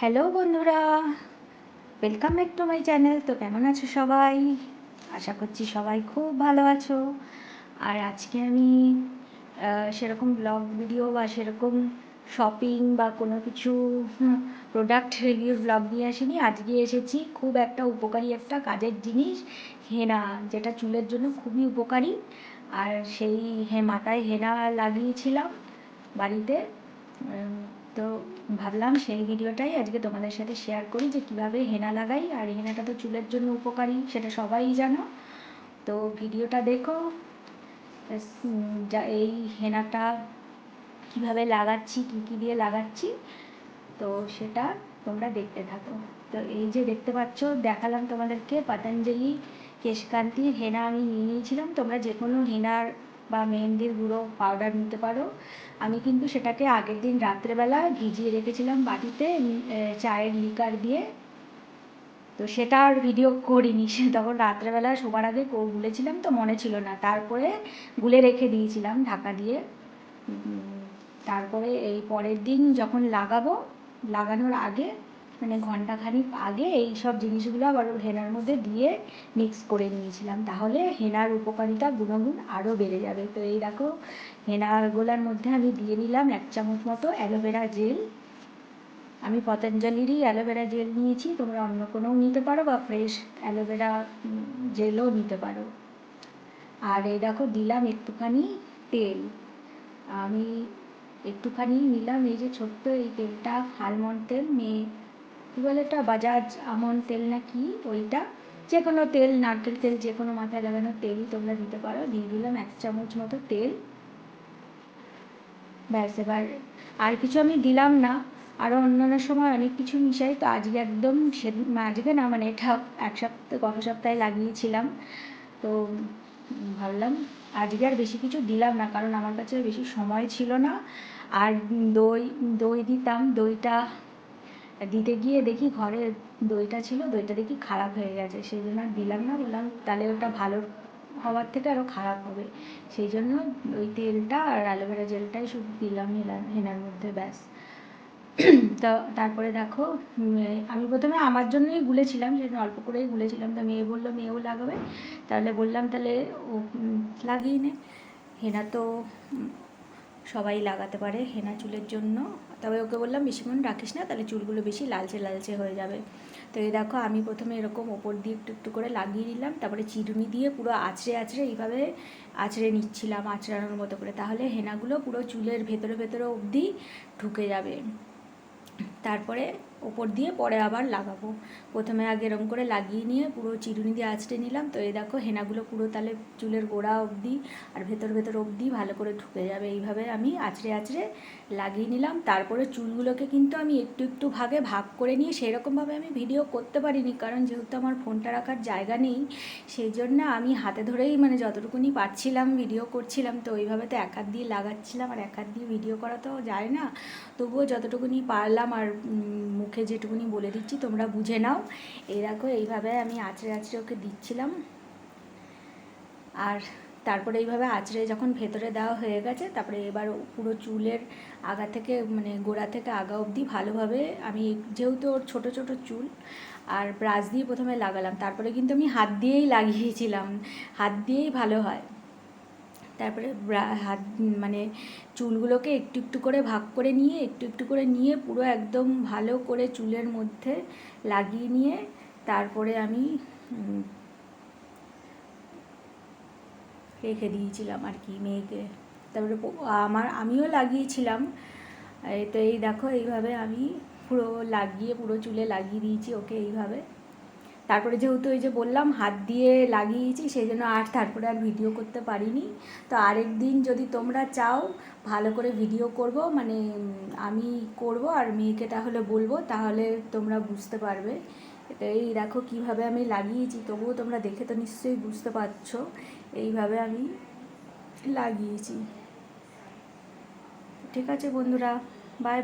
Hello বন্ধুরা, welcome back to my channel. তো কেমন আছো সবাই? আশা করছি সবাই খুব ভালো আছো। আর আজকে আমি সেরকম ব্লগ ভিডিও বা সেরকম শপিং বা কোনো কিছু প্রোডাক্ট রিভিউ ব্লগ নিয়ে আসিনি। আজকে এসেছি খুব একটা উপকারী একটা কাজের জিনিস, হেনা, যেটা চুলের জন্য খুবই উপকারী। আর সেই মাথায় হেনা লাগিয়েছিলাম বাড়িতে। তো ভাবলাম সেই ভিডিওটাই আজকে তোমাদের সাথে শেয়ার করি, যে কীভাবে হেনা লাগাই। আর হেনাটা তো চুলের জন্য উপকারী, সেটা সবাই জানো। তো ভিডিওটা দেখো। যা এই হেনাটা কীভাবে লাগাচ্ছি, কী কী দিয়ে লাগাচ্ছি, তো সেটা তোমরা দেখতে থাকো। তো এই যে দেখতে পাচ্ছ, দেখালাম তোমাদেরকে পতঞ্জলি কেশকান্তি হেনা আমি নিয়ে নিয়েছিলাম। তোমরা যে কোনো হেনার বা মেহেন্দির গুঁড়ো পাউডার নিতে পারো। আমি কিন্তু সেটাকে আগের দিন রাত্রেবেলা ভিজিয়ে রেখেছিলাম বাটিতে চায়ের লিকার দিয়ে। তো সেটা আর ভিডিও করিনি, সে তখন রাত্রেবেলা শোবার আগে গুলেছিলাম, তো মনে ছিল না। তারপরে গুলে রেখে দিয়েছিলাম ঢাকা দিয়ে। তারপরে এই পরের দিন যখন লাগানোর আগে, মানে ঘন্টাখানিক আগে, এই সব জিনিসগুলো আবার হেনার মধ্যে দিয়ে মিক্স করে নিয়েছিলাম। তাহলে হেনার উপকারিতা, গুণগুণ আরও বেড়ে যাবে। তো এই দেখো, হেনাগুলোর মধ্যে আমি দিয়ে নিলাম 1 চামচ মতো অ্যালোভেরা জেল। আমি পতঞ্জলিরই অ্যালোভেরা জেল নিয়েছি, তোমরা অন্য কোনোও নিতে পারো বা ফ্রেশ অ্যালোভেরা জেলও নিতে পারো। আর এই দেখো, দিলাম একটুখানি তেল। আমি একটুখানি নিলাম এই যে ছোট্ট এই তেলটা, আলমন্ড তেল, কী বলে এটা, বাজাজ আমন্ড তেল না কি, ওইটা। যে কোনো তেল, নারকেল তেল, যে কোনো মাথায় লাগানো তেলই তোমরা দিতে পারো। দিয়ে দিলাম 1 চামচ মতো তেল। ব্যাস, এবার আর কিছু আমি দিলাম না। আরও অন্যান্য সময় অনেক কিছু মিশাই, তো আজকে একদম আজকে না, মানে এটা গত সপ্তাহে লাগিয়েছিলাম। তো ভাবলাম আজকে আর বেশি কিছু দিলাম না, কারণ আমার কাছে বেশি সময় ছিল না। আর দই দিতাম, দইটা দিতে গিয়ে দেখি ঘরে দইটা ছিল, দইটা দেখি খারাপ হয়ে গেছে, সেই জন্য আর দিলাম না। বললাম তাহলে ওটা ভালো হওয়ার থেকে আরও খারাপ হবে, সেই জন্য ওই তেলটা আর অ্যালোভেরা জেলটাই শুধু দিলাম হেনার মধ্যে, ব্যাস। তো তারপরে দেখো, আমি প্রথমে আমার জন্যই গুলেছিলাম, সেটা অল্প করেই গুলেছিলাম। তো মেয়ে বললো মেয়েও লাগাবে, তাহলে বললাম তাহলে ও লাগিয়ে নে। হেনা তো সবাই লাগাতে পারে, হেনা চুলের জন্য। তবে ওকে বললাম বেশিক্ষণ রাখিস না, তাহলে চুলগুলো বেশি লালচে লালচে হয়ে যাবে। তো এই দেখো, আমি প্রথমে এরকম ওপর দিয়ে একটু একটু করে লাগিয়ে নিলাম, তারপরে চিরুনি দিয়ে পুরো আঁচড়ে আঁচড়ে এইভাবে আঁচড়ে নিচ্ছিলাম, আঁচড়ানোর মতো করে। তাহলে হেনাগুলো পুরো চুলের ভেতরে ভেতরে অবধি ঢুকে যাবে। তারপরে ওপর দিয়ে পরে আবার লাগাবো। প্রথমে আগে এরকম করে লাগিয়ে নিয়ে পুরো চিরুনি দিয়ে আঁচড়ে নিলাম। তো এই দেখো, হেনাগুলো পুরো তাহলে চুলের গোড়া অবধি আর ভেতর ভেতর অবধি ভালো করে ঢুকে যাবে। এইভাবে আমি আঁচড়ে আঁচড়ে লাগিয়ে নিলাম। তারপরে চুলগুলোকে কিন্তু আমি একটু একটু ভাগে ভাগ করে নিয়ে, সেরকমভাবে আমি ভিডিও করতে পারিনি, কারণ যেহেতু আমার ফোনটা রাখার জায়গা নেই, সেই জন্য আমি হাতে ধরেই, মানে যতটুকুনি পারছিলাম ভিডিও করছিলাম। তো ওইভাবে তো এক হাত দিয়ে লাগাচ্ছিলাম, আর এক হাত দিয়ে ভিডিও করা তো যায় না। তবুও যতটুকুনি পারলাম, আর মুখে যেটুকুনি বলে দিচ্ছি তোমরা বুঝে নাও। এই দেখো, এইভাবে আমি আঁচড়ে আঁচড়ে ওকে দিচ্ছিলাম। আর তারপরে এইভাবে আঁচড়ে যখন ভেতরে দেওয়া হয়ে গেছে, তারপরে এবার পুরো চুলের আগা থেকে, মানে গোড়া থেকে আগা অবধি ভালোভাবে আমি, যেহেতু ওর ছোটো ছোটো চুল, আর ব্রাশ দিয়ে প্রথমে লাগালাম। তারপরে কিন্তু আমি হাত দিয়েই লাগিয়েছিলাম, হাত দিয়েই ভালো হয়। তারপরে হাত, মানে চুলগুলোকে একটু একটু করে ভাগ করে নিয়ে, একটু একটু করে নিয়ে পুরো একদম ভালো করে চুলের মধ্যে লাগিয়ে নিয়ে, তারপরে আমি রেখে দিয়েছিলাম আর কি মেয়েকে। তারপরে আমিও লাগিয়েছিলাম। তো এই দেখো, এইভাবে আমি পুরো পুরো চুলে লাগিয়ে দিয়েছি ওকে এইভাবে। তারপরে যেহেতু ওই যে বললাম হাত দিয়ে লাগিয়েছি, সেই জন্য তারপরে আর ভিডিও করতে পারিনি। তো আরেক দিন যদি তোমরা চাও ভালো করে ভিডিও করব, মানে আমি করব আর মেয়েকে তাহলে বলবো, তাহলে তোমরা বুঝতে পারবে। তো এই দেখো কিভাবে আমি লাগিয়েছি, তবুও তোমরা দেখে তো নিশ্চয়ই বুঝতে পারছো। এইভাবে আমি লাগিয়েছি। ঠিক আছে বন্ধুরা, বাই।